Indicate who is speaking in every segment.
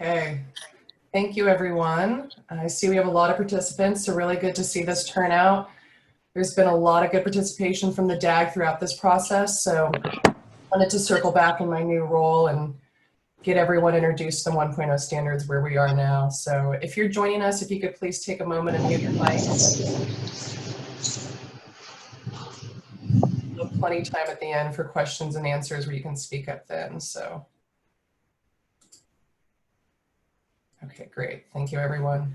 Speaker 1: Okay, thank you everyone. I see we have a lot of participants, so really good to see this turnout. There's been a lot of good participation from the DAG throughout this process, so I wanted to circle back in my new role and get everyone introduced to the 1.0 standards where we are now. So if you're joining us, if you could please take a moment and mute your mics. We'll have plenty of time at the end for questions and answers where you can speak up then. So, okay, great. Thank you, everyone.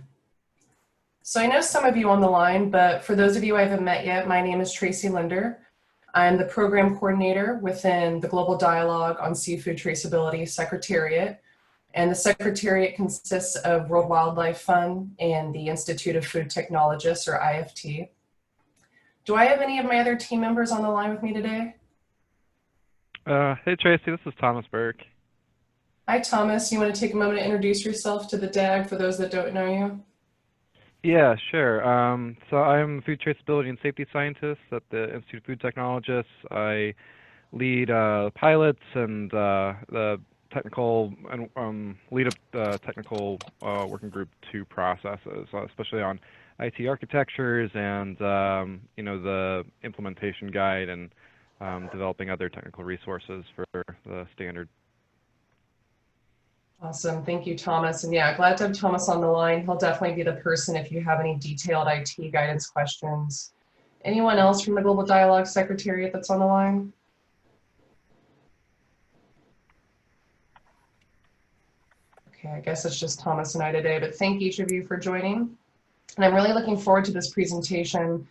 Speaker 1: So I know some of you on the line, but for those of you I haven't met yet, my name is Traci Linder. I'm the program coordinator within the Global Dialogue on Seafood Traceability Secretariat. And the Secretariat consists of World Wildlife Fund and the Institute of Food Technologists, or IFT. Do I have any of my other team members on the line with me today?
Speaker 2: Hey Tracy, this is Thomas Burke.
Speaker 1: Hi Thomas, you want to take a moment to introduce yourself to the DAG for those that don't know you?
Speaker 2: Yeah, sure. So I'm a food traceability and safety scientist at the Institute of Food Technologists. I lead pilots and the technical and lead a technical working group 2 processes, especially on IT architectures and the implementation guide and developing other technical resources for the standard.
Speaker 1: Awesome, thank you, Thomas. And yeah, glad to have Thomas on the line. He'll definitely be the person if you have any detailed IT guidance questions. Anyone else from the Global Dialogue Secretariat that's on the line? Okay, I guess it's just Thomas and I today, but thank each of you for joining. And I'm really looking forward to this presentation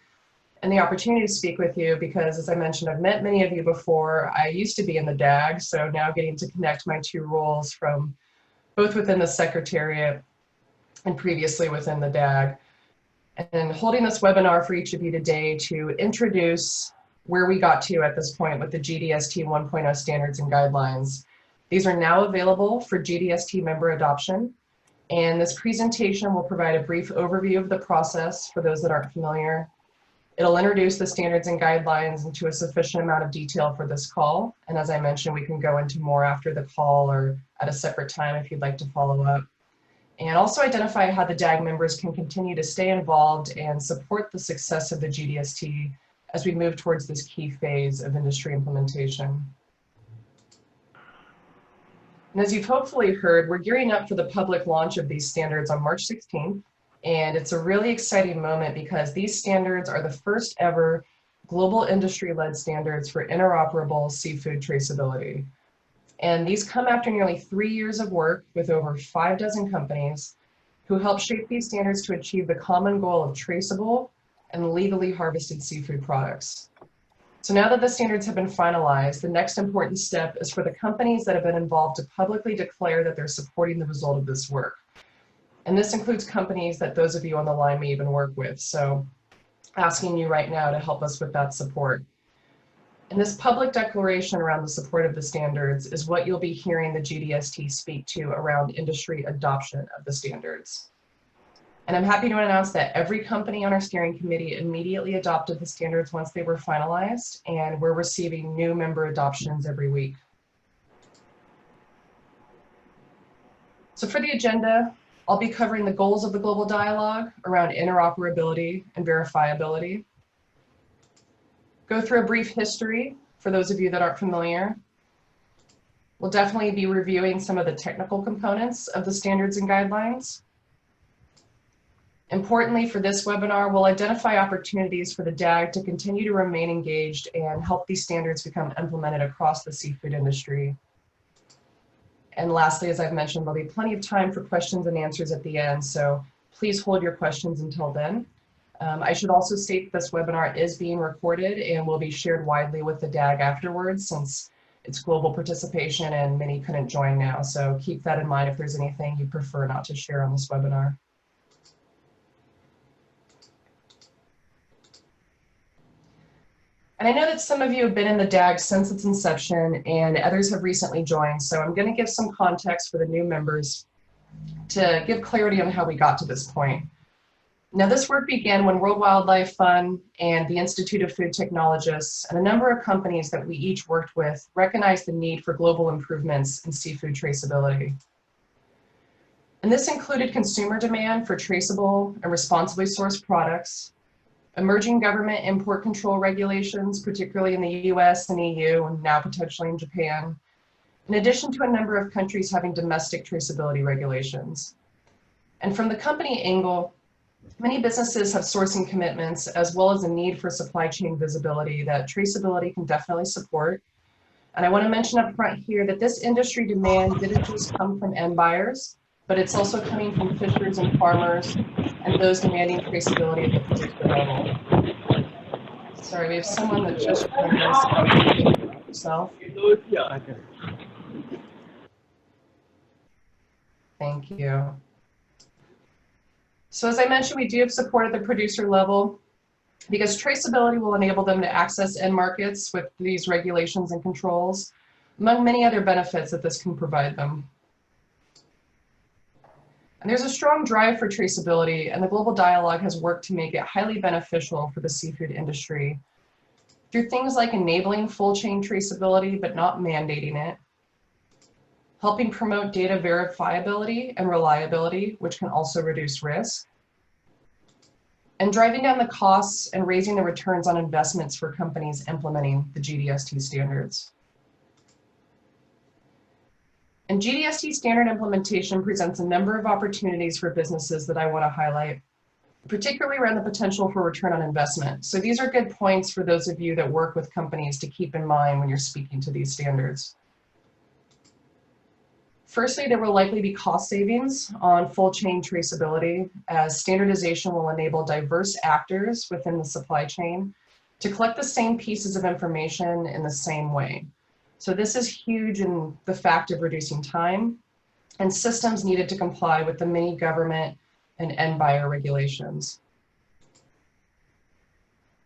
Speaker 1: and the opportunity to speak with you because, as I mentioned, I've met many of you before. I used to be in the DAG, so now getting to connect my 2 roles from both within the Secretariat and previously within the DAG. And holding this webinar for each of you today to introduce where we got to at this point with the GDST 1.0 standards and guidelines. These are now available for GDST member adoption. And this presentation will provide a brief overview of the process for those that aren't familiar. It'll introduce the standards and guidelines into a sufficient amount of detail for this call. And as I mentioned, we can go into more after the call or at a separate time if you'd like to follow up. And also identify how the DAG members can continue to stay involved and support the success of the GDST as we move towards this key phase of industry implementation. And as you've hopefully heard, we're gearing up for the public launch of these standards on March 16th. And it's a really exciting moment because these standards are the first ever global industry-led standards for interoperable seafood traceability. And these come after nearly 3 years of work with over 6 companies who helped shape these standards to achieve the common goal of traceable and legally harvested seafood products. So now that the standards have been finalized, the next important step is for the companies that have been involved to publicly declare that they're supporting the result of this work. And this includes companies that those of you on the line may even work with. So asking you right now to help us with that support. And this public declaration around the support of the standards is what you'll be hearing the GDST speak to around industry adoption of the standards. And I'm happy to announce that every company on our steering committee immediately adopted the standards once they were finalized, and we're receiving new member adoptions every week. So for the agenda, I'll be covering the goals of the global dialogue around interoperability and verifiability. Go through a brief history for those of you that aren't familiar. We'll definitely be reviewing some of the technical components of the standards and guidelines. Importantly, for this webinar, we'll identify opportunities for the DAG to continue to remain engaged and help these standards become implemented across the seafood industry. And lastly, as I've mentioned, there'll be plenty of time for questions and answers at the end, so please hold your questions until then. I should also state this webinar is being recorded and will be shared widely with the DAG afterwards since it's global participation and many couldn't join now. So keep that in mind if there's anything you prefer not to share on this webinar. And I know that some of you have been in the DAG since its inception and others have recently joined. So I'm going to give some context for the new members to give clarity on how we got to this point. Now, this work began when World Wildlife Fund and the Institute of Food Technologists and a number of companies that we each worked with recognized the need for global improvements in seafood traceability. And this included consumer demand for traceable and responsibly sourced products, emerging government import control regulations, particularly in the US and EU, and now potentially in Japan, in addition to a number of countries having domestic traceability regulations. And from the company angle, many businesses have sourcing commitments as well as a need for supply chain visibility that traceability can definitely support. And I want to mention up front here that this industry demand didn't just come from end buyers, but it's also coming from fishers and farmers and those demanding traceability at the producer level. Sorry, we have someone that just joined us. Yourself. Thank you. So as I mentioned, we do have support at the producer level because traceability will enable them to access end markets with these regulations and controls, among many other benefits that this can provide them. And there's a strong drive for traceability, and the global dialogue has worked to make it highly beneficial for the seafood industry through things like enabling full chain traceability, but not mandating it, helping promote data verifiability and reliability, which can also reduce risk, and driving down the costs and raising the returns on investments for companies implementing the GDST standards. And GDST standard implementation presents a number of opportunities for businesses that I want to highlight, particularly around the potential for return on investment. So these are good points for those of you that work with companies to keep in mind when you're speaking to these standards. Firstly, there will likely be cost savings on full chain traceability, as standardization will enable diverse actors within the supply chain to collect the same pieces of information in the same way. So this is huge in the fact of reducing time and systems needed to comply with the many government and end buyer regulations.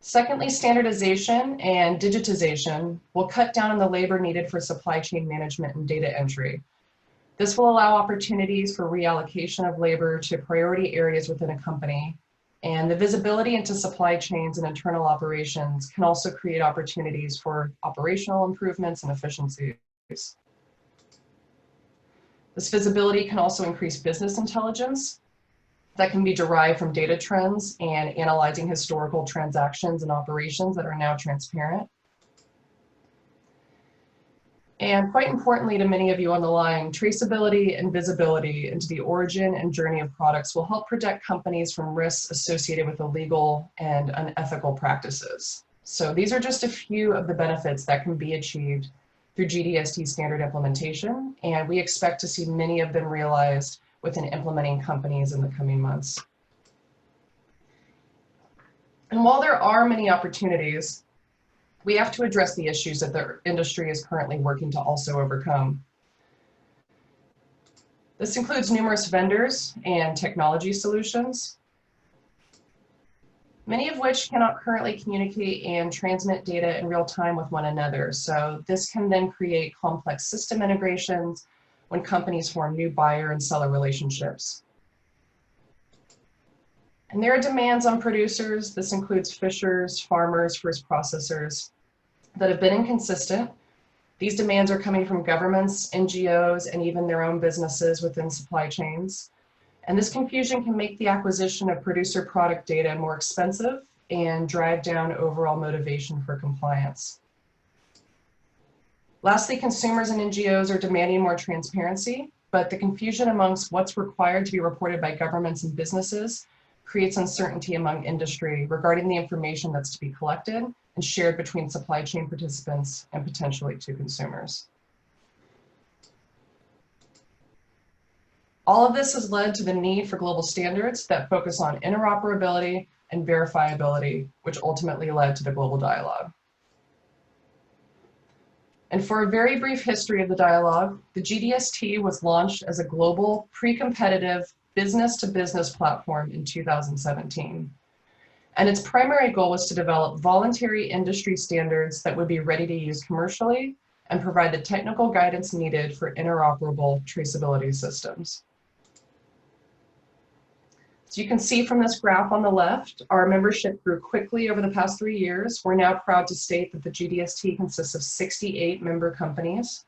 Speaker 1: Secondly, standardization and digitization will cut down on the labor needed for supply chain management and data entry. This will allow opportunities for reallocation of labor to priority areas within a company, and the visibility into supply chains and internal operations can also create opportunities for operational improvements and efficiencies. This visibility can also increase business intelligence that can be derived from data trends and analyzing historical transactions and operations that are now transparent. And quite importantly to many of you on the line, traceability and visibility into the origin and journey of products will help protect companies from risks associated with illegal and unethical practices. So these are just a few of the benefits that can be achieved through GDST standard implementation, and we expect to see many of them realized within implementing companies in the coming months. And while there are many opportunities, we have to address the issues that the industry is currently working to also overcome. This includes numerous vendors and technology solutions, many of which cannot currently communicate and transmit data in real time with one another. So this can then create complex system integrations when companies form new buyer and seller relationships. And there are demands on producers. This includes fishers, farmers, first processors that have been inconsistent. These demands are coming from governments, NGOs, and even their own businesses within supply chains. And this confusion can make the acquisition of producer product data more expensive and drive down overall motivation for compliance. Lastly, consumers and NGOs are demanding more transparency, but the confusion amongst what's required to be reported by governments and businesses creates uncertainty among industry regarding the information that's to be collected and shared between supply chain participants and potentially to consumers. All of this has led to the need for global standards that focus on interoperability and verifiability, which ultimately led to the global dialogue. And for a very brief history of the dialogue, the GDST was launched as a global pre-competitive business-to-business platform in 2017. And its primary goal was to develop voluntary industry standards that would be ready to use commercially and provide the technical guidance needed for interoperable traceability systems. So you can see from this graph on the left, our membership grew quickly over the past 3 years. We're now proud to state that the GDST consists of 68 member companies.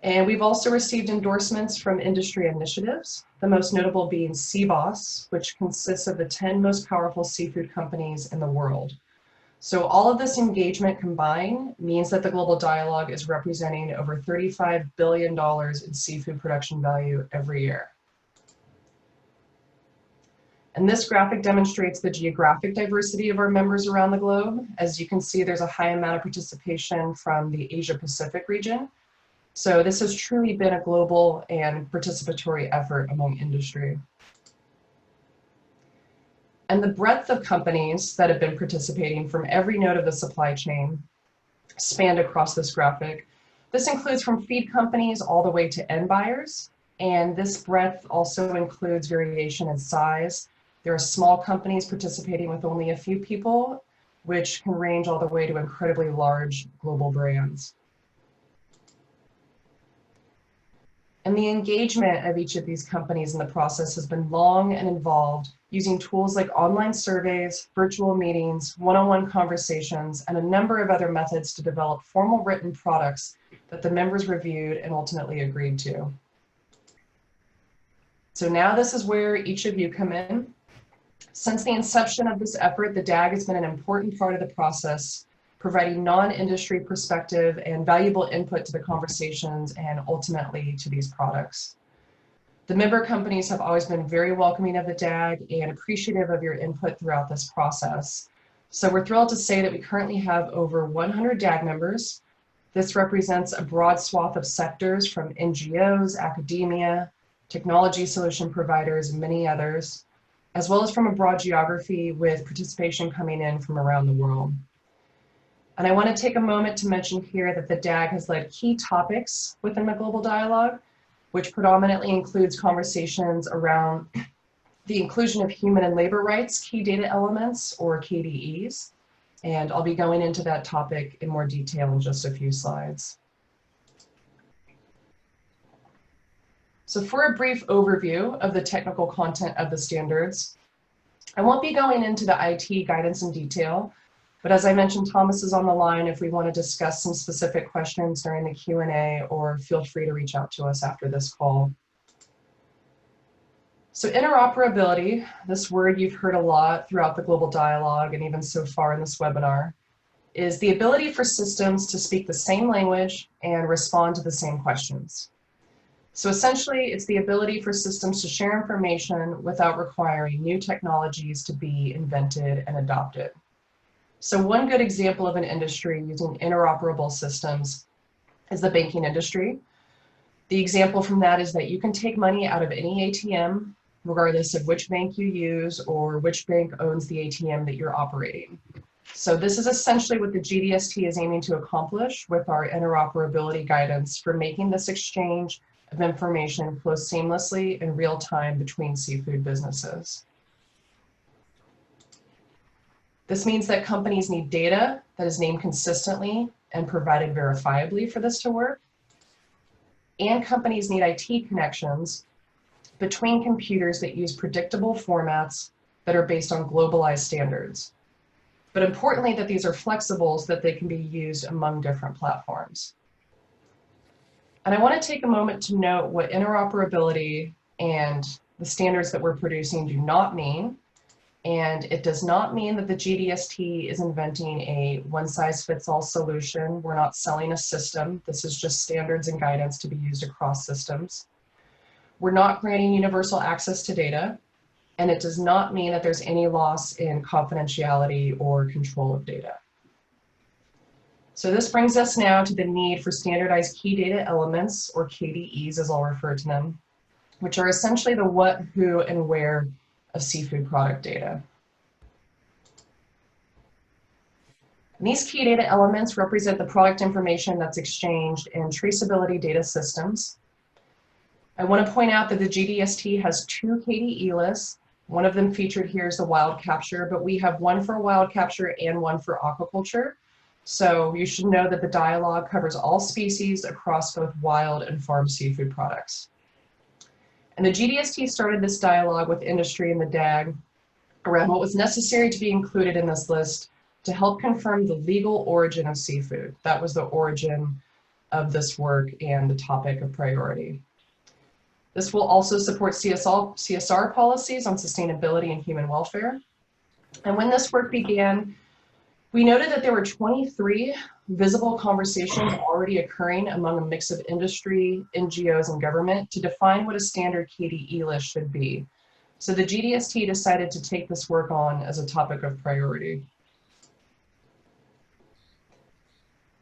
Speaker 1: And we've also received endorsements from industry initiatives, the most notable being CBOS, which consists of the 10 most powerful seafood companies in the world. So all of this engagement combined means that the global dialogue is representing over $35 billion in seafood production value every year. And this graphic demonstrates the geographic diversity of our members around the globe. As you can see, there's a high amount of participation from the Asia Pacific region. So this has truly been a global and participatory effort among industry. And the breadth of companies that have been participating from every node of the supply chain spanned across this graphic. This includes from feed companies all the way to end buyers. And this breadth also includes variation in size. There are small companies participating with only a few people, which can range all the way to incredibly large global brands. And the engagement of each of these companies in the process has been long and involved, using tools like online surveys, virtual meetings, one-on-one conversations, and a number of other methods to develop formal written products that the members reviewed and ultimately agreed to. So now this is where each of you come in. Since the inception of this effort, the DAG has been an important part of the process, providing non-industry perspective and valuable input to the conversations and ultimately to these products. The member companies have always been very welcoming of the DAG and appreciative of your input throughout this process. So we're thrilled to say that we currently have over 100 DAG members. This represents a broad swath of sectors from NGOs, academia, technology solution providers, and many others, as well as from a broad geography with participation coming in from around the world. And I want to take a moment to mention here that the DAG has led key topics within the global dialogue, which predominantly includes conversations around the inclusion of human and labor rights, key data elements, or KDEs. And I'll be going into that topic in more detail in just a few slides. So for a brief overview of the technical content of the standards, I won't be going into the IT guidance in detail, but as I mentioned, Thomas is on the line if we want to discuss some specific questions during the Q&A, or feel free to reach out to us after this call. So interoperability, this word you've heard a lot throughout the global dialogue and even so far in this webinar, is the ability for systems to speak the same language and respond to the same questions. So essentially, it's the ability for systems to share information without requiring new technologies to be invented and adopted. So one good example of an industry using interoperable systems is the banking industry. The example from that is that you can take money out of any ATM, regardless of which bank you use or which bank owns the ATM that you're operating. So this is essentially what the GDST is aiming to accomplish with our interoperability guidance for making this exchange of information flow seamlessly in real time between seafood businesses. This means that companies need data that is named consistently and provided verifiably for this to work. And companies need IT connections between computers that use predictable formats that are based on globalized standards. But importantly, that these are flexible so that they can be used among different platforms. And I want to take a moment to note what interoperability and the standards that we're producing do not mean. And it does not mean that the GDST is inventing a one-size-fits-all solution. We're not selling a system. This is just standards and guidance to be used across systems. We're not granting universal access to data, and it does not mean that there's any loss in confidentiality or control of data. So this brings us now to the need for standardized key data elements, or KDEs as I'll refer to them, which are essentially the what, who, and where of seafood product data. And these key data elements represent the product information that's exchanged in traceability data systems. I want to point out that the GDST has 2 KDE lists. One of them featured here is the wild capture, but we have one for wild capture and one for aquaculture. So you should know that the dialogue covers all species across both wild and farm seafood products. And the GDST started this dialogue with industry and the DAG around what was necessary to be included in this list to help confirm the legal origin of seafood. That was the origin of this work and the topic of priority. This will also support CSR policies on sustainability and human welfare. And when this work began, we noted that there were 23 visible conversations already occurring among a mix of industry, NGOs, and government to define what a standard KDE list should be. So the GDST decided to take this work on as a topic of priority.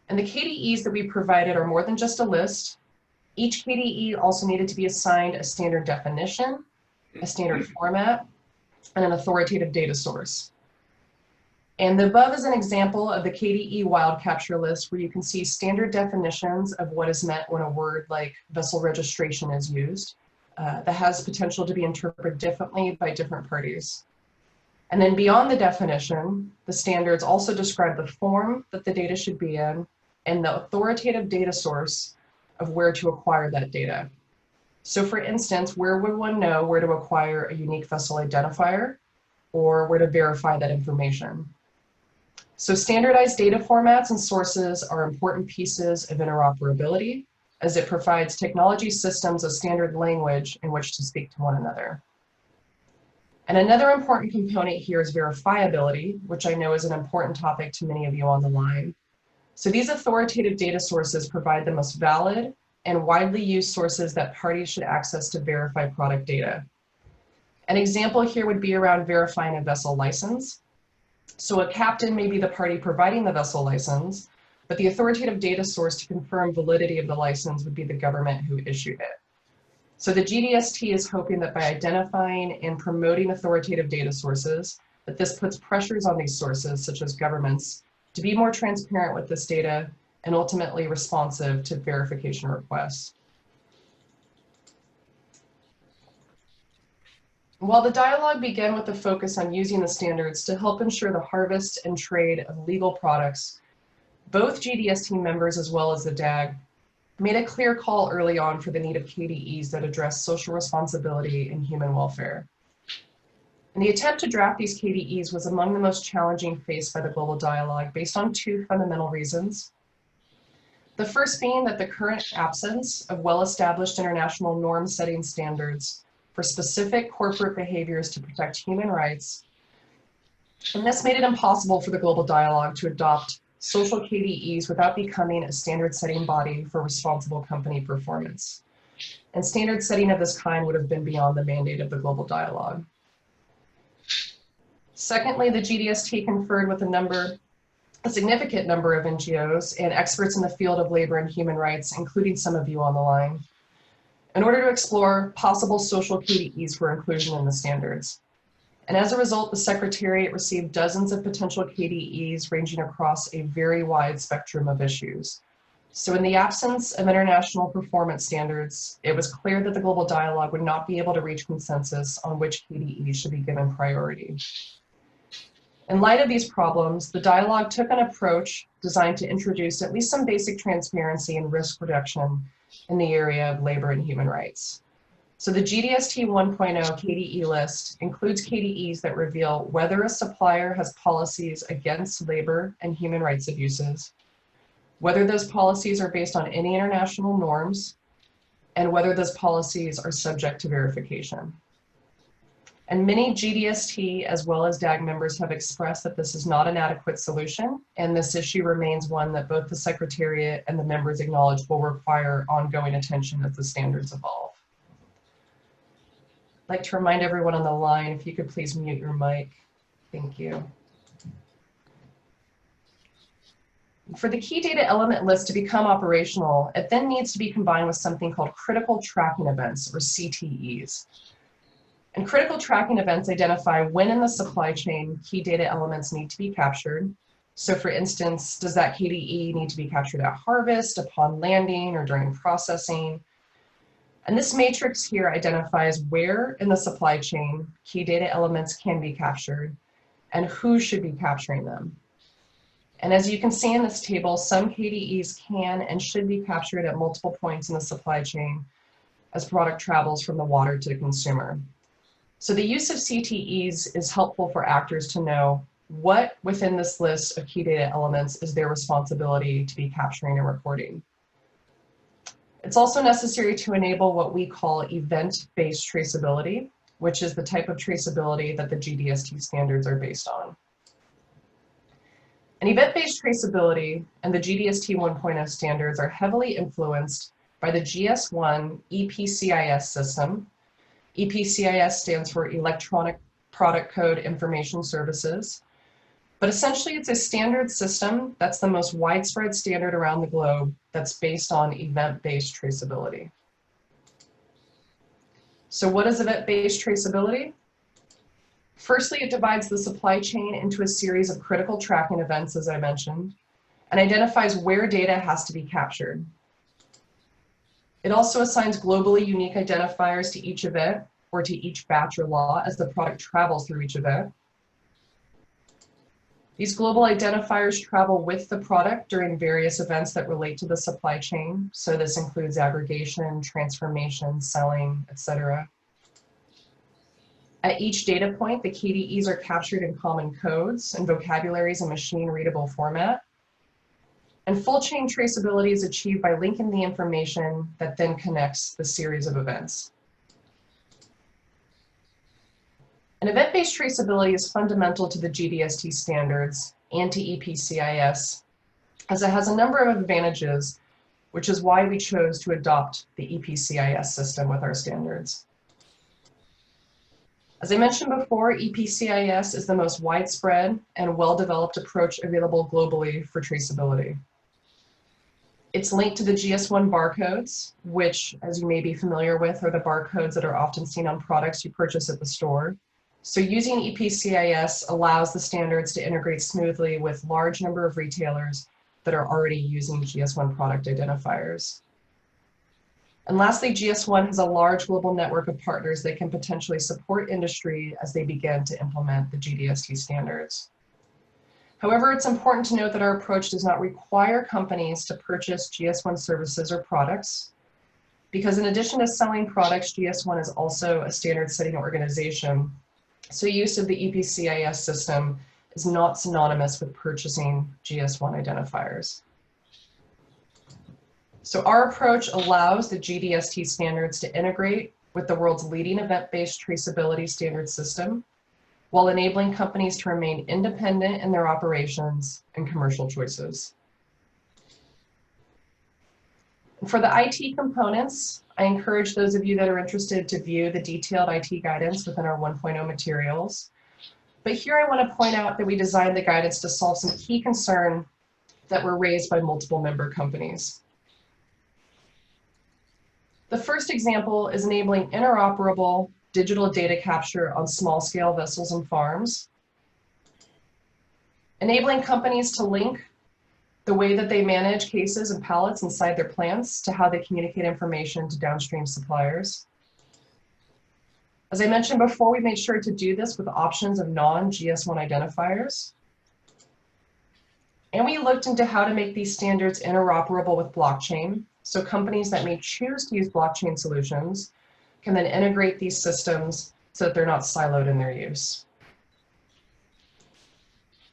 Speaker 1: And the KDEs that we provided are more than just a list. Each KDE also needed to be assigned a standard definition, a standard format, and an authoritative data source. And the above is an example of the KDE wild capture list where you can see standard definitions of what is meant when a word like vessel registration is used that has potential to be interpreted differently by different parties. And then beyond the definition, the standards also describe the form that the data should be in and the authoritative data source of where to acquire that data. So for instance, where would one know where to acquire a unique vessel identifier or where to verify that information? So standardized data formats and sources are important pieces of interoperability as it provides technology systems a standard language in which to speak to one another. And another important component here is verifiability, which I know is an important topic to many of you on the line. So these authoritative data sources provide the most valid and widely used sources that parties should access to verify product data. An example here would be around verifying a vessel license. So a captain may be the party providing the vessel license, but the authoritative data source to confirm validity of the license would be the government who issued it. So the GDST is hoping that by identifying and promoting authoritative data sources, that this puts pressures on these sources, such as governments, to be more transparent with this data and ultimately responsive to verification requests. While the dialogue began with a focus on using the standards to help ensure the harvest and trade of legal products, both GDST members as well as the DAG made a clear call early on for the need of KDEs that address social responsibility and human welfare. And the attempt to draft these KDEs was among the most challenging faced by the global dialogue based on two fundamental reasons. The first being that the current absence of well-established international norm-setting standards for specific corporate behaviors to protect human rights. And this made it impossible for the global dialogue to adopt social KDEs without becoming a standard-setting body for responsible company performance. And standard setting of this kind would have been beyond the mandate of the global dialogue. Secondly, the GDST conferred with a significant number of NGOs and experts in the field of labor and human rights, including some of you on the line, in order to explore possible social KDEs for inclusion in the standards. And as a result, the Secretariat received dozens of potential KDEs ranging across a very wide spectrum of issues. So in the absence of international performance standards, it was clear that the global dialogue would not be able to reach consensus on which KDEs should be given priority. In light of these problems, the dialogue took an approach designed to introduce at least some basic transparency and risk reduction in the area of labor and human rights. So the GDST 1.0 KDE list includes KDEs that reveal whether a supplier has policies against labor and human rights abuses, whether those policies are based on any international norms, and whether those policies are subject to verification. And many GDST as well as DAG members have expressed that this is not an adequate solution, and this issue remains one that both the Secretariat and the members acknowledge will require ongoing attention as the standards evolve. I'd like to remind everyone on the line, if you could please mute your mic. Thank you. For the key data element list to become operational, it then needs to be combined with something called critical tracking events, or CTEs. And critical tracking events identify when in the supply chain key data elements need to be captured. So for instance, does that KDE need to be captured at harvest, upon landing, or during processing? And this matrix here identifies where in the supply chain key data elements can be captured and who should be capturing them. And as you can see in this table, some KDEs can and should be captured at multiple points in the supply chain as product travels from the water to the consumer. So the use of CTEs is helpful for actors to know what within this list of key data elements is their responsibility to be capturing and recording. It's also necessary to enable what we call event-based traceability, which is the type of traceability that the GDST standards are based on. And event-based traceability and the GDST 1.0 standards are heavily influenced by the GS1 EPCIS system. EPCIS stands for Electronic Product Code Information Services. But essentially, it's a standard system that's the most widespread standard around the globe that's based on event-based traceability. So what is event-based traceability? Firstly, it divides the supply chain into a series of critical tracking events, as I mentioned, and identifies where data has to be captured. It also assigns globally unique identifiers to each event or to each batch or lot as the product travels through each event. These global identifiers travel with the product during various events that relate to the supply chain. So this includes aggregation, transformation, selling, etc. At each data point, the KDEs are captured in common codes and vocabularies in machine-readable format. And full chain traceability is achieved by linking the information that then connects the series of events. And event-based traceability is fundamental to the GDST standards and to EPCIS, as it has a number of advantages, which is why we chose to adopt the EPCIS system with our standards. As I mentioned before, EPCIS is the most widespread and well-developed approach available globally for traceability. It's linked to the GS1 barcodes, which, as you may be familiar with, are the barcodes that are often seen on products you purchase at the store. So using EPCIS allows the standards to integrate smoothly with a large number of retailers that are already using GS1 product identifiers. And lastly, GS1 has a large global network of partners that can potentially support industry as they begin to implement the GDST standards. However, it's important to note that our approach does not require companies to purchase GS1 services or products, because in addition to selling products, GS1 is also a standard-setting organization. So use of the EPCIS system is not synonymous with purchasing GS1 identifiers. So our approach allows the GDST standards to integrate with the world's leading event-based traceability standard system, while enabling companies to remain independent in their operations and commercial choices. And for the IT components, I encourage those of you that are interested to view the detailed IT guidance within our 1.0 materials. But here I want to point out that we designed the guidance to solve some key concerns that were raised by multiple member companies. The first example is enabling interoperable digital data capture on small-scale vessels and farms, enabling companies to link the way that they manage cases and pallets inside their plants to how they communicate information to downstream suppliers. As I mentioned before, we made sure to do this with options of non-GS1 identifiers. And we looked into how to make these standards interoperable with blockchain, so companies that may choose to use blockchain solutions can then integrate these systems so that they're not siloed in their use.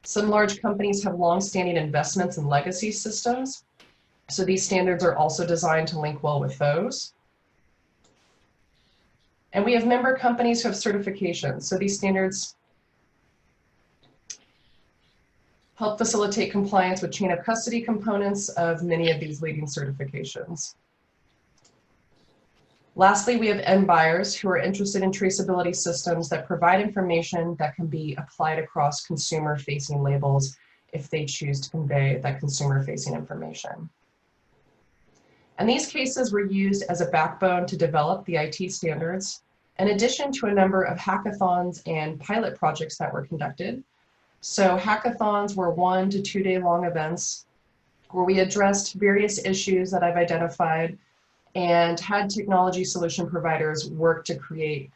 Speaker 1: Some large companies have long-standing investments in legacy systems, so these standards are also designed to link well with those. And we have member companies who have certifications, so these standards help facilitate compliance with chain of custody components of many of these leading certifications. Lastly, we have end buyers who are interested in traceability systems that provide information that can be applied across consumer-facing labels if they choose to convey that consumer-facing information. And these cases were used as a backbone to develop the IT standards, in addition to a number of hackathons and pilot projects that were conducted. So hackathons were 1 to 2 day long events where we addressed various issues that I've identified and had technology solution providers work to create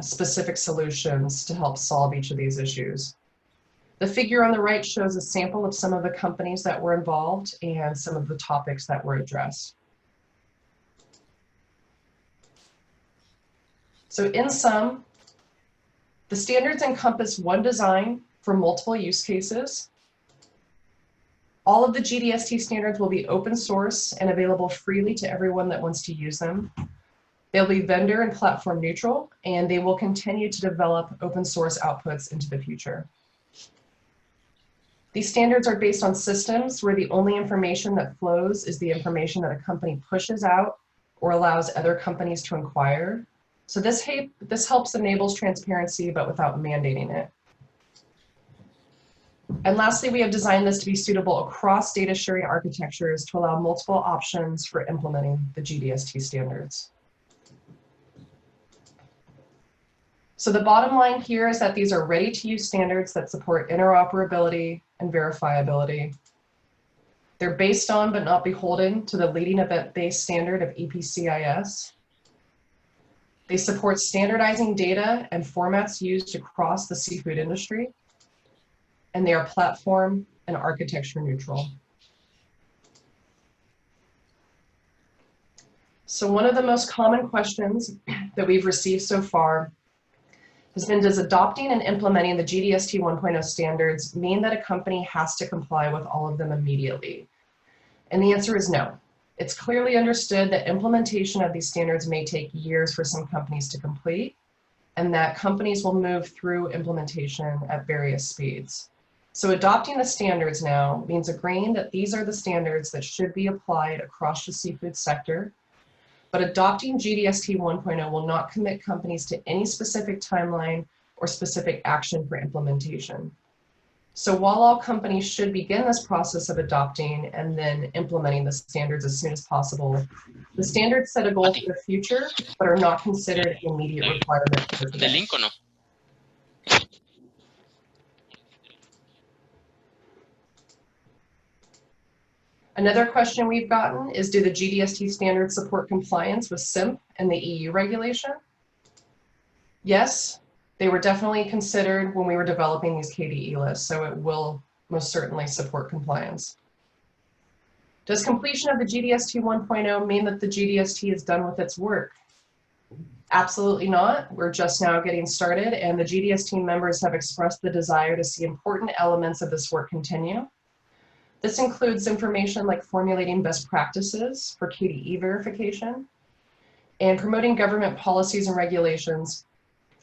Speaker 1: specific solutions to help solve each of these issues. The figure on the right shows a sample of some of the companies that were involved and some of the topics that were addressed. So in sum, the standards encompass one design for multiple use cases. All of the GDST standards will be open source and available freely to everyone that wants to use them. They'll be vendor and platform neutral, and they will continue to develop open source outputs into the future. These standards are based on systems where the only information that flows is the information that a company pushes out or allows other companies to inquire. So this helps enables transparency, but without mandating it. And lastly, we have designed this to be suitable across data sharing architectures to allow multiple options for implementing the GDST standards. So the bottom line here is that these are ready-to-use standards that support interoperability and verifiability. They're based on but not beholden to the leading event-based standard of EPCIS. They support standardizing data and formats used across the seafood industry. And they are platform and architecture neutral. So one of the most common questions that we've received so far has been, does adopting and implementing the GDST 1.0 standards mean that a company has to comply with all of them immediately? And the answer is no. It's clearly understood that implementation of these standards may take years for some companies to complete, and that companies will move through implementation at various speeds. So adopting the standards now means agreeing that these are the standards that should be applied across the seafood sector. But adopting GDST 1.0 will not commit companies to any specific timeline or specific action for implementation. So while all companies should begin this process of adopting and then implementing the standards as soon as possible, the standards set a goal for the future, but are not considered an immediate requirement for today. Another question we've gotten is, do the GDST standards support compliance with SIMP and the EU regulation? Yes, they were definitely considered when we were developing these KDE lists, so it will most certainly support compliance. Does completion of the GDST 1.0 mean that the GDST is done with its work? Absolutely not. We're just now getting started, and the GDST members have expressed the desire to see important elements of this work continue. This includes information like formulating best practices for KDE verification and promoting government policies and regulations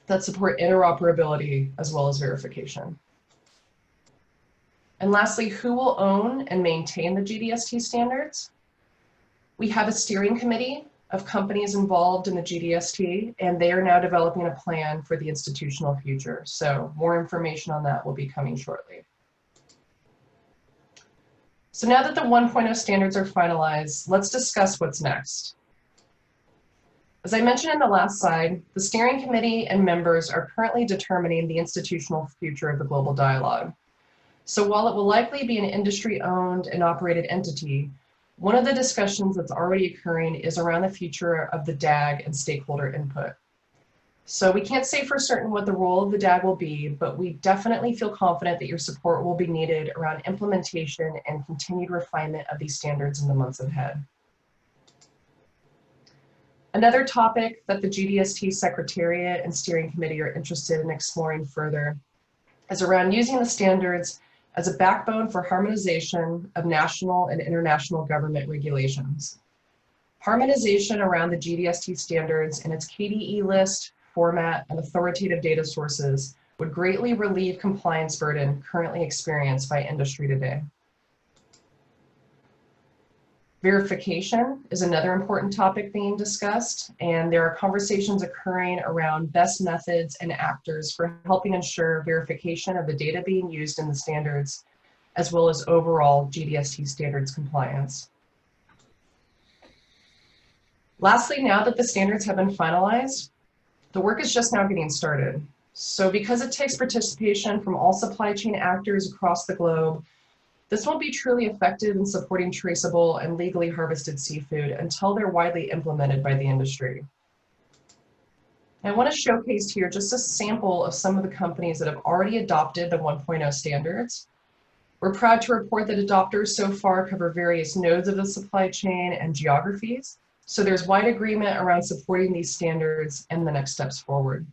Speaker 1: that support interoperability as well as verification. And lastly, who will own and maintain the GDST standards? We have a steering committee of companies involved in the GDST, and they are now developing a plan for the institutional future. So more information on that will be coming shortly. So now that the 1.0 standards are finalized, let's discuss what's next. As I mentioned in the last slide, the steering committee and members are currently determining the institutional future of the global dialogue. So while it will likely be an industry-owned and operated entity, one of the discussions that's already occurring is around the future of the DAG and stakeholder input. So we can't say for certain what the role of the DAG will be, but we definitely feel confident that your support will be needed around implementation and continued refinement of these standards in the months ahead. Another topic that the GDST Secretariat and Steering Committee are interested in exploring further is around using the standards as a backbone for harmonization of national and international government regulations. Harmonization around the GDST standards and its KDE list, format, and authoritative data sources would greatly relieve compliance burden currently experienced by industry today. Verification is another important topic being discussed, and there are conversations occurring around best methods and actors for helping ensure verification of the data being used in the standards, as well as overall GDST standards compliance. Lastly, now that the standards have been finalized, the work is just now getting started. So because it takes participation from all supply chain actors across the globe, this won't be truly effective in supporting traceable and legally harvested seafood until they're widely implemented by the industry. I want to showcase here just a sample of some of the companies that have already adopted the 1.0 standards. We're proud to report that adopters so far cover various nodes of the supply chain and geographies. So there's wide agreement around supporting these standards and the next steps forward.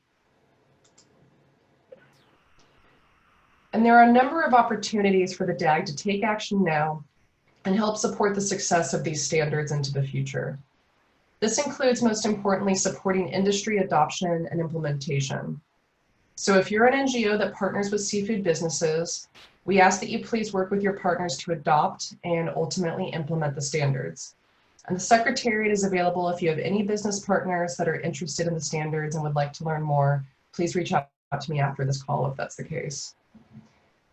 Speaker 1: And there are a number of opportunities for the DAG to take action now and help support the success of these standards into the future. This includes, most importantly, supporting industry adoption and implementation. So if you're an NGO that partners with seafood businesses, we ask that you please work with your partners to adopt and ultimately implement the standards. And the Secretariat is available if you have any business partners that are interested in the standards and would like to learn more. Please reach out to me after this call if that's the case.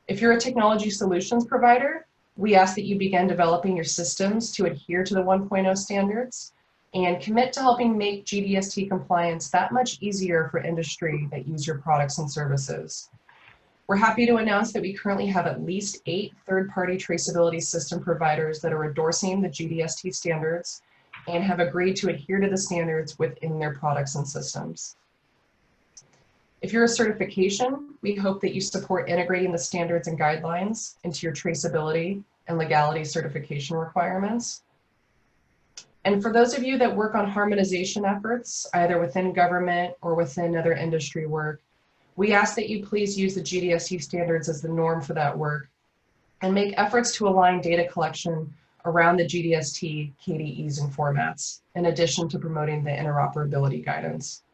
Speaker 1: If you're a technology solutions provider, we ask that you begin developing your systems to adhere to the 1.0 standards and commit to helping make GDST compliance that much easier for industry that use your products and services. We're happy to announce that we currently have at least 8 third-party traceability system providers that are endorsing the GDST standards and have agreed to adhere to the standards within their products and systems. If you're a certification, we hope that you support integrating the standards and guidelines into your traceability and legality certification requirements. And for those of you that work on harmonization efforts, either within government or within other industry work, we ask that you please use the GDST standards as the norm for that work and make efforts to align data collection around the GDST, KDEs, and formats, in addition to promoting the interoperability guidance.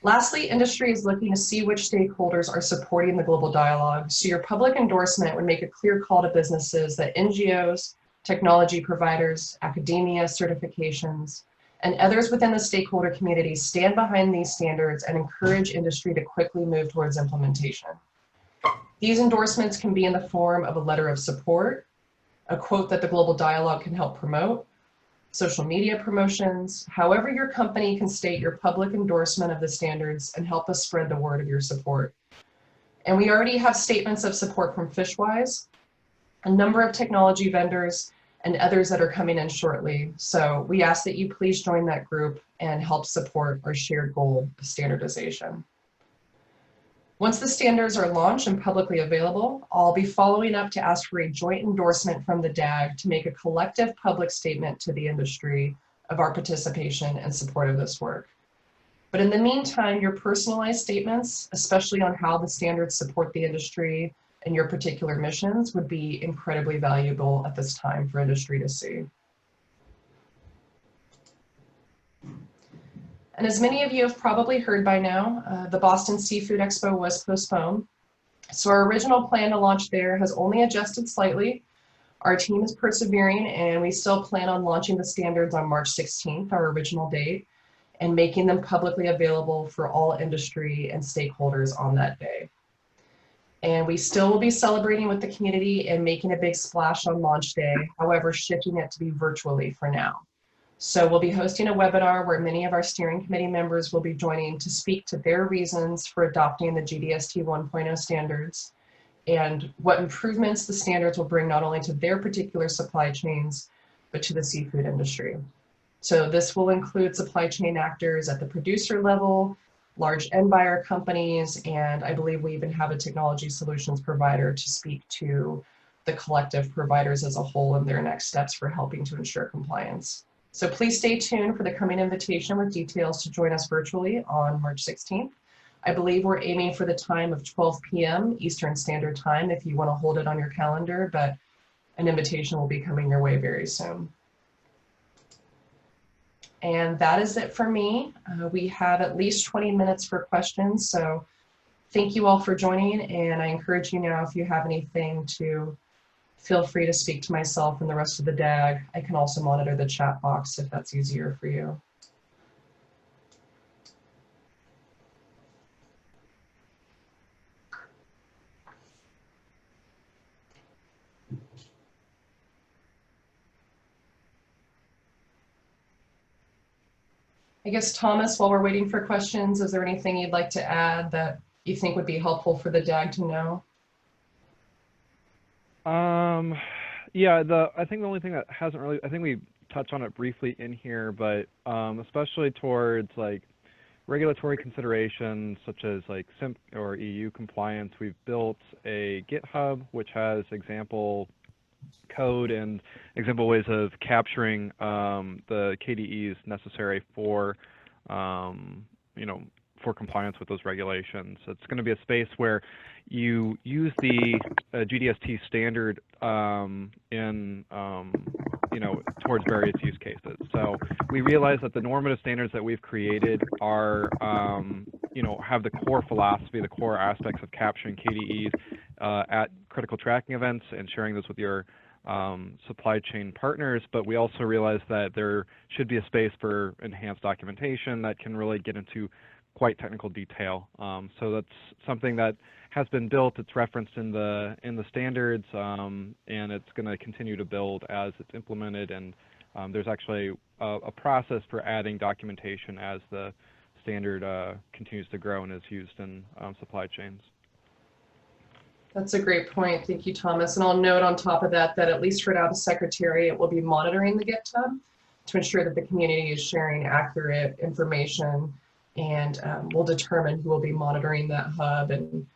Speaker 1: Lastly, industry is looking to see which stakeholders are supporting the global dialogue, so your public endorsement would make a clear call to businesses that NGOs, technology providers, academia, certifications, and others within the stakeholder community stand behind these standards and encourage industry to quickly move towards implementation. These endorsements can be in the form of a letter of support, a quote that the global dialogue can help promote, social media promotions, however your company can state your public endorsement of the standards and help us spread the word of your support. And we already have statements of support from Fishwise, a number of technology vendors, and others that are coming in shortly. So we ask that you please join that group and help support our shared goal of standardization. Once the standards are launched and publicly available, I'll be following up to ask for a joint endorsement from the DAG to make a collective public statement to the industry of our participation and support of this work. But in the meantime, your personalized statements, especially on how the standards support the industry and your particular missions, would be incredibly valuable at this time for industry to see. And as many of you have probably heard by now, the Boston Seafood Expo was postponed. So our original plan to launch there has only adjusted slightly. Our team is persevering and we still plan on launching the standards on March 16th, our original date, and making them publicly available for all industry and stakeholders on that day. And we still will be celebrating with the community and making a big splash on launch day, however, shifting it to be virtually for now. So we'll be hosting a webinar where many of our steering committee members will be joining to speak to their reasons for adopting the GDST 1.0 standards and what improvements the standards will bring not only to their particular supply chains, but to the seafood industry. So this will include supply chain actors at the producer level, large end buyer companies, and I believe we even have a technology solutions provider to speak to the collective providers as a whole and their next steps for helping to ensure compliance. So please stay tuned for the coming invitation with details to join us virtually on March 16th. I believe we're aiming for the time of 12 p.m. Eastern Standard Time if you want to hold it on your calendar, but an invitation will be coming your way very soon. And that is it for me. We have at least 20 minutes for questions, so thank you all for joining, and I encourage you now, if you have anything, to feel free to speak to myself and the rest of the DAG. I can also monitor the chat box if that's easier for you. I guess, Thomas, while we're waiting for questions, is there anything you'd like to add that you think would be helpful for the DAG to know?
Speaker 2: Yeah, I think the only thing that hasn't really, I think we touched on it briefly in here, but especially towards like regulatory considerations such as like SIMP or EU compliance, we've built a GitHub which has example code and example ways of capturing the KDEs necessary for for compliance with those regulations. It's going to be a space where you use the GDST standard in towards various use cases. So we realize that the normative standards that we've created are have the core philosophy, the core aspects of capturing KDEs at critical tracking events and sharing those with your supply chain partners, but we also realize that there should be a space for enhanced documentation that can really get into quite technical detail. So that's something that has been built. It's referenced in the standards, and it's going to continue to build as it's implemented. And there's actually a process for adding documentation as the standard continues to grow and is used in supply chains.
Speaker 1: That's a great point. Thank you, Thomas. And I'll note on top of that, that at least for now, the Secretariat will be monitoring the GitHub to ensure that the community is sharing accurate information, and we'll determine who will be monitoring that hub and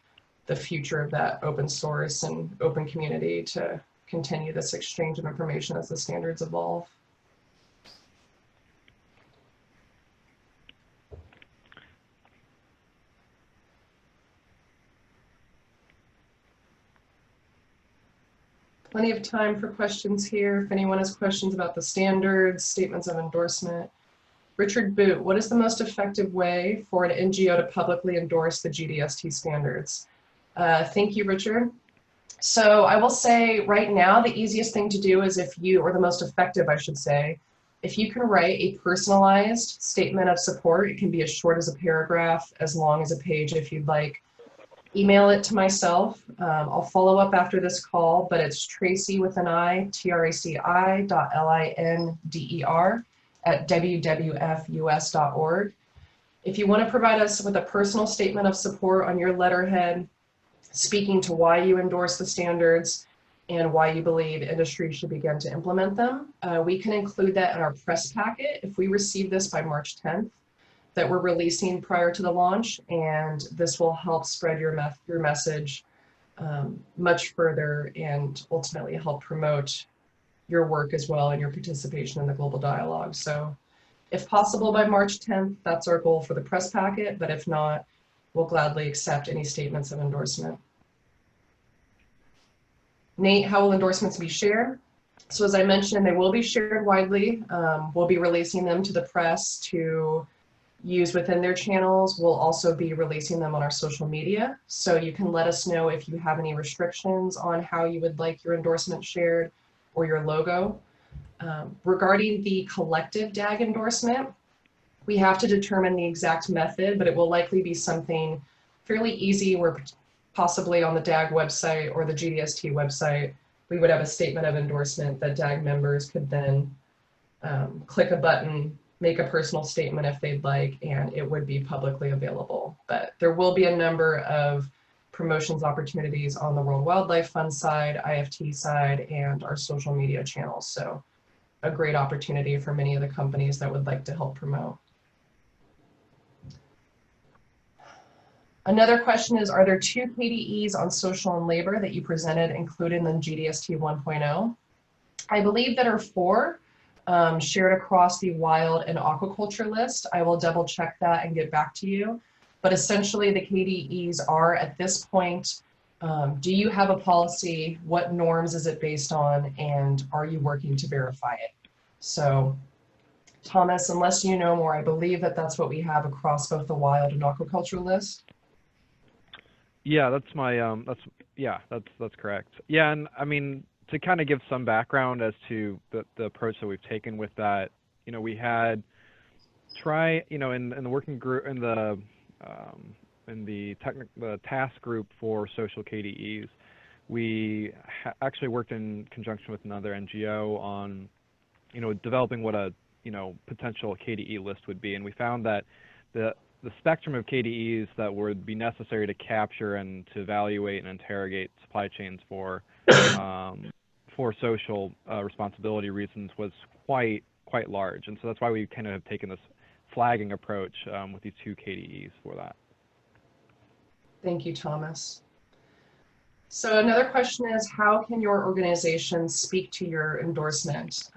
Speaker 1: the future of that open source and open community to continue this exchange of information as the standards evolve. Plenty of time for questions here. If anyone has questions about the standards, statements of endorsement. Richard Boot, what is the most effective way for an NGO to publicly endorse the GDST standards? Thank you, Richard. So I will say right now, the easiest thing to do is or the most effective, I should say, if you can write a personalized statement of support. It can be as short as a paragraph, as long as a page if you'd like. Email it to myself. I'll follow up after this call, but it's Traci with an I, TRACI.LINDER at wwf.us.org. If you want to provide us with a personal statement of support on your letterhead, speaking to why you endorse the standards and why you believe industry should begin to implement them, we can include that in our press packet if we receive this by March 10th. That we're releasing prior to the launch, and this will help spread your message much further and ultimately help promote your work as well and your participation in the global dialogue. So if possible by March 10th, that's our goal for the press packet, but if not, we'll gladly accept any statements of endorsement. Nate, how will endorsements be shared? So as I mentioned, they will be shared widely. We'll be releasing them to the press to use within their channels. We'll also be releasing them on our social media. So you can let us know if you have any restrictions on how you would like your endorsement shared or your logo. Regarding the collective DAG endorsement, we have to determine the exact method, but it will likely be something fairly easy where possibly on the DAG website or the GDST website, we would have a statement of endorsement that DAG members could then click a button, make a personal statement if they'd like, and it would be publicly available. But there will be a number of promotions opportunities on the World Wildlife Fund side, IFT side, and our social media channels. So a great opportunity for many of the companies that would like to help promote. Another question is, are there 2 KDEs on social and labor that you presented included in the GDST 1.0? I believe there are 4. Shared across the wild and aquaculture list. I will double check that and get back to you. But essentially the KDEs are at this point, do you have a policy? What norms is it based on? And are you working to verify it? So Thomas, unless you know more, I believe that that's what we have across both the wild and aquaculture list.
Speaker 2: Yeah, that's my, that's correct. Yeah, and I mean, to kind of give some background as to the approach that we've taken with that, we had in the working group, in the task group for social KDEs, we actually worked in conjunction with another NGO on, developing what a, potential KDE list would be. And we found that the spectrum of KDEs that would be necessary to capture and to evaluate and interrogate supply chains for social responsibility reasons was quite large, and so that's why we kind of have taken this flagging approach with these 2 KDEs for that.
Speaker 1: Thank you, Thomas. So another question is, how can your organization speak to your endorsement?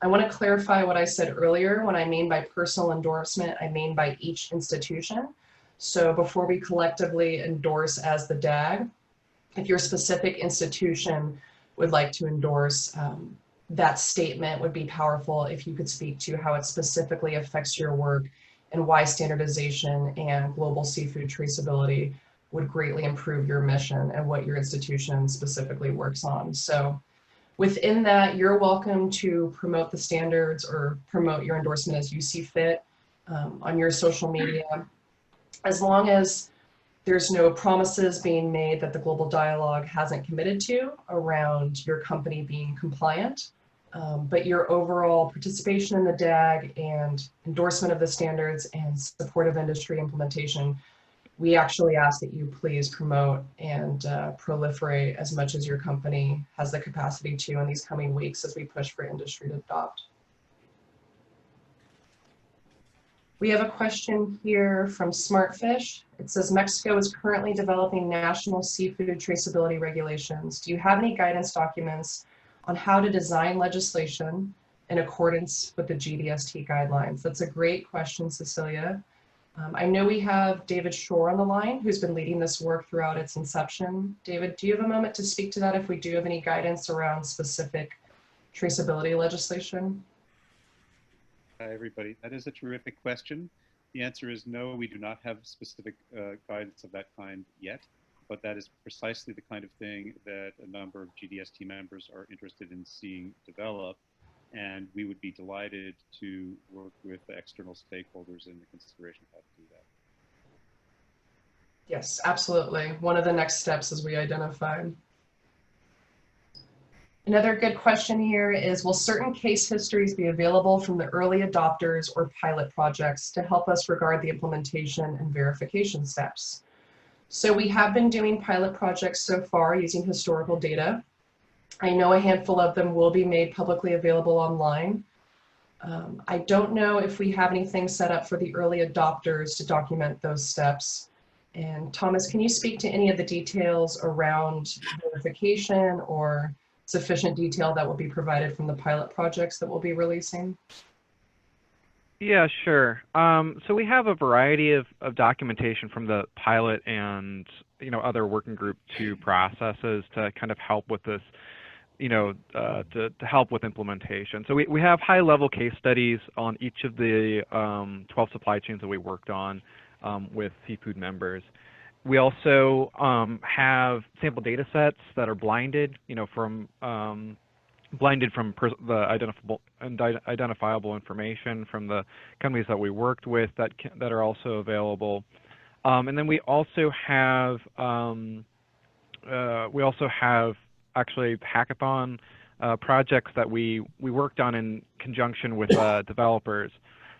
Speaker 1: I want to clarify what I said earlier. When I mean by personal endorsement, I mean by each institution. So before we collectively endorse as the DAG, if your specific institution would like to endorse, that statement would be powerful if you could speak to how it specifically affects your work and why standardization and global seafood traceability would greatly improve your mission and what your institution specifically works on. So within that, you're welcome to promote the standards or promote your endorsement as you see fit on your social media, as long as there's no promises being made that the global dialogue hasn't committed to around your company being compliant. But your overall participation in the DAG and endorsement of the standards and support of industry implementation, we actually ask that you please promote and proliferate as much as your company has the capacity to in these coming weeks as we push for industry to adopt. We have a question here from Smartfish. It says, Mexico is currently developing national seafood traceability regulations. Do you have any guidance documents on how to design legislation in accordance with the GDST guidelines? That's a great question, Cecilia. I know we have David Shore on the line, who's been leading this work throughout its inception. David, do you have a moment to speak to that if we do have any guidance around specific traceability legislation?
Speaker 3: Hi, everybody. That is a terrific question. The answer is no, we do not have specific guidance of that kind yet, but that is precisely the kind of thing that a number of GDST members are interested in seeing develop, and we would be delighted to work with the external stakeholders in the consideration of how to do that.
Speaker 1: Yes, absolutely. One of the next steps as we identified. Another good question here is, will certain case histories be available from the early adopters or pilot projects to help us regard the implementation and verification steps? So we have been doing pilot projects so far using historical data. I know a handful of them will be made publicly available online. I don't know if we have anything set up for the early adopters to document those steps. And Thomas, can you speak to any of the details around verification or sufficient detail that will be provided from the pilot projects that we'll be releasing?
Speaker 2: Yeah, sure. So we have a variety of documentation from the pilot and other working group 2 processes to kind of help with this, to help with implementation. So we have high-level case studies on each of the 12 supply chains that we worked on with seafood members. We also have sample data sets that are blinded, from the identifiable information from the companies that we worked with that are also available. And then we also have actually hackathon projects that we worked on in conjunction with developers.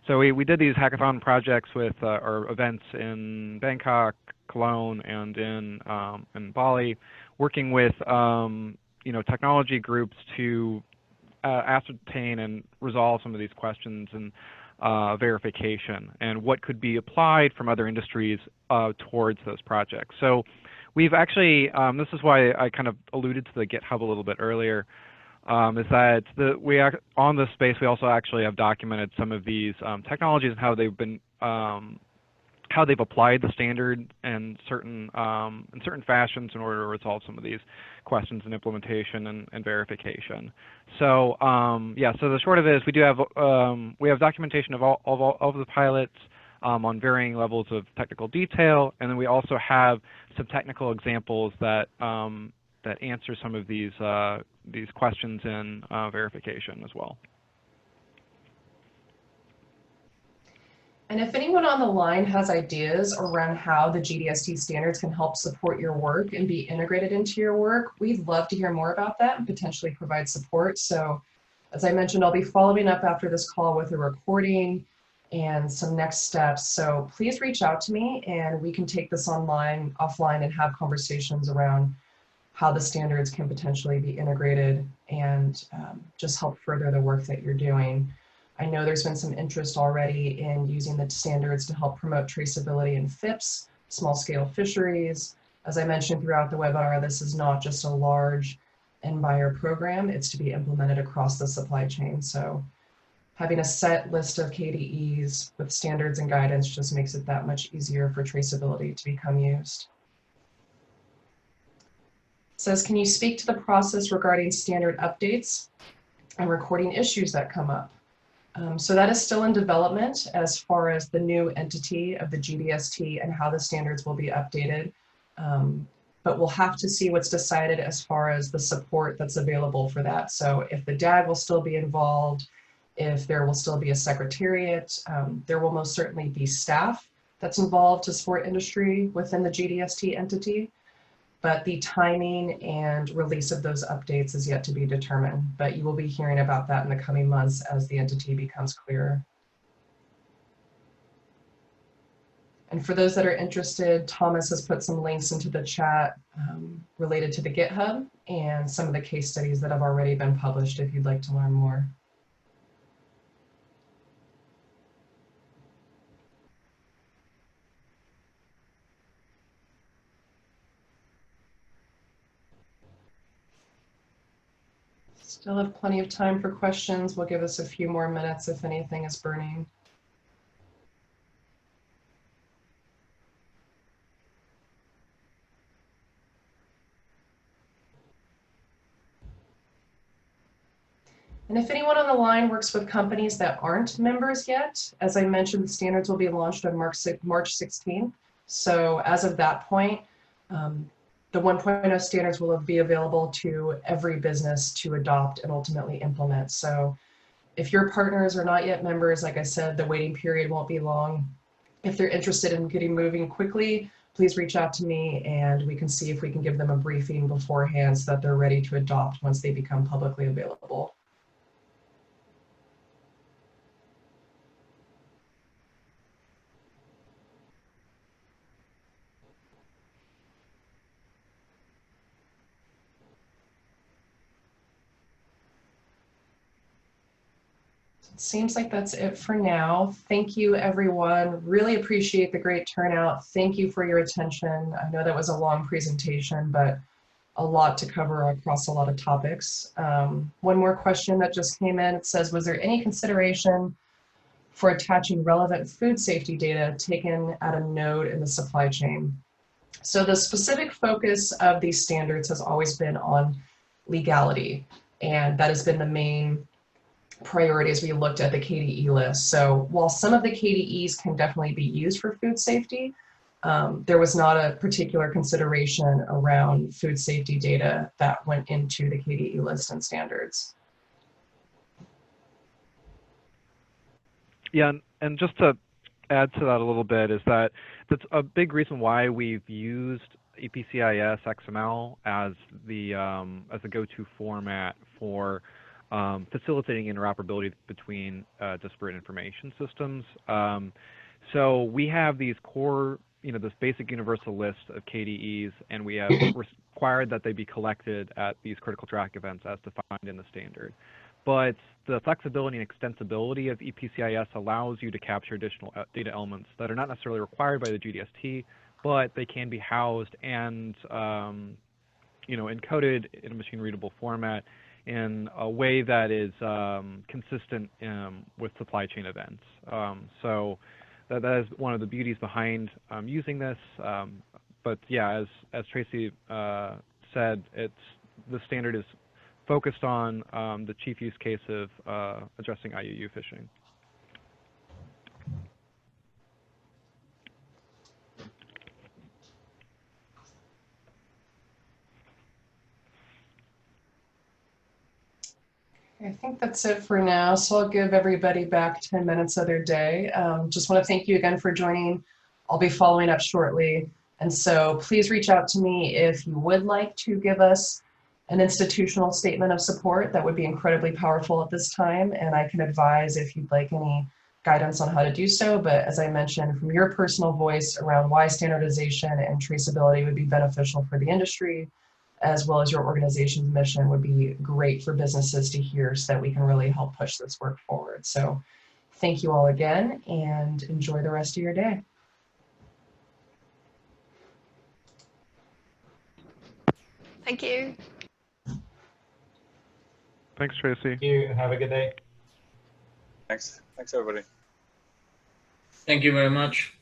Speaker 2: So we did these hackathon projects with our events in Bangkok, Cologne, and in Bali, working with technology groups to ascertain and resolve some of these questions and verification and what could be applied from other industries towards those projects. So we've actually, this is why I kind of alluded to the GitHub a little bit earlier, is that on this space we also actually have documented some of these technologies and how they've been how they've applied the standard in certain fashions in order to resolve some of these questions in implementation and verification. So yeah, so the short of it is we have documentation of all of the pilots on varying levels of technical detail, and then we also have some technical examples that that answer some of these questions in verification as well.
Speaker 1: And if anyone on the line has ideas around how the GDST standards can help support your work and be integrated into your work, we'd love to hear more about that and potentially provide support. So as I mentioned, I'll be following up after this call with a recording and some next steps. So please reach out to me and we can take this offline and have conversations around how the standards can potentially be integrated and just help further the work that you're doing. I know there's been some interest already in using the standards to help promote traceability in FIPS, small-scale fisheries. As I mentioned throughout the webinar, this is not just a large end buyer program, it's to be implemented across the supply chain. So having a set list of KDEs with standards and guidance just makes it that much easier for traceability to become used. It says, can you speak to the process regarding standard updates and recording issues that come up? So that is still in development as far as the new entity of the GDST and how the standards will be updated. But we'll have to see what's decided as far as the support that's available for that. So if the DAG will still be involved, if there will still be a secretariat, there will most certainly be staff that's involved to support industry within the GDST entity. But the timing and release of those updates is yet to be determined. But you will be hearing about that in the coming months as the entity becomes clearer. And for those that are interested, Thomas has put some links into the chat related to the GitHub and some of the case studies that have already been published if you'd like to learn more. Still have plenty of time for questions. We'll give us a few more minutes if anything is burning. And if anyone on the line works with companies that aren't members yet, as I mentioned, the standards will be launched on March 16th. So as of that point, the 1.0 standards will be available to every business to adopt and ultimately implement. So if your partners are not yet members, like I said, the waiting period won't be long. If they're interested in getting moving quickly, please reach out to me and we can see if we can give them a briefing beforehand so that they're ready to adopt once they become publicly available. Seems like that's it for now. Thank you, everyone. Really appreciate the great turnout. Thank you for your attention. I know that was a long presentation, but a lot to cover across a lot of topics. One more question that just came in. It says, was there any consideration for attaching relevant food safety data taken at a node in the supply chain? So the specific focus of these standards has always been on legality, and that has been the main priority as we looked at the KDE list. So while some of the KDEs can definitely be used for food safety, there was not a particular consideration around food safety data that went into the KDE list and standards.
Speaker 2: Yeah, and just to add to that a little bit is that that's a big reason why we've used EPCIS XML as the go-to format for facilitating interoperability between disparate information systems. So we have these core, this basic universal list of KDEs, and we have required that they be collected at these critical track events as defined in the standard. But the flexibility and extensibility of EPCIS allows you to capture additional data elements that are not necessarily required by the GDST, but they can be housed and encoded in a machine-readable format in a way that is consistent with supply chain events. So that is one of the beauties behind using this. But yeah, as Traci said, the standard is focused on the chief use case of addressing IUU fishing.
Speaker 1: I think that's it for now. So I'll give everybody back 10 minutes of their day. Just want to thank you again for joining. I'll be following up shortly. And so please reach out to me if you would like to give us an institutional statement of support. That would be incredibly powerful at this time. And I can advise if you'd like any guidance on how to do so. But as I mentioned, from your personal voice around why standardization and traceability would be beneficial for the industry, as well as your organization's mission, would be great for businesses to hear so that we can really help push this work forward. So thank you all again and enjoy the rest of your day.
Speaker 4: Thank you.
Speaker 2: Thanks, Traci.
Speaker 5: Thank you. Have a good day. Thanks. Thanks, everybody.
Speaker 6: Thank you very much.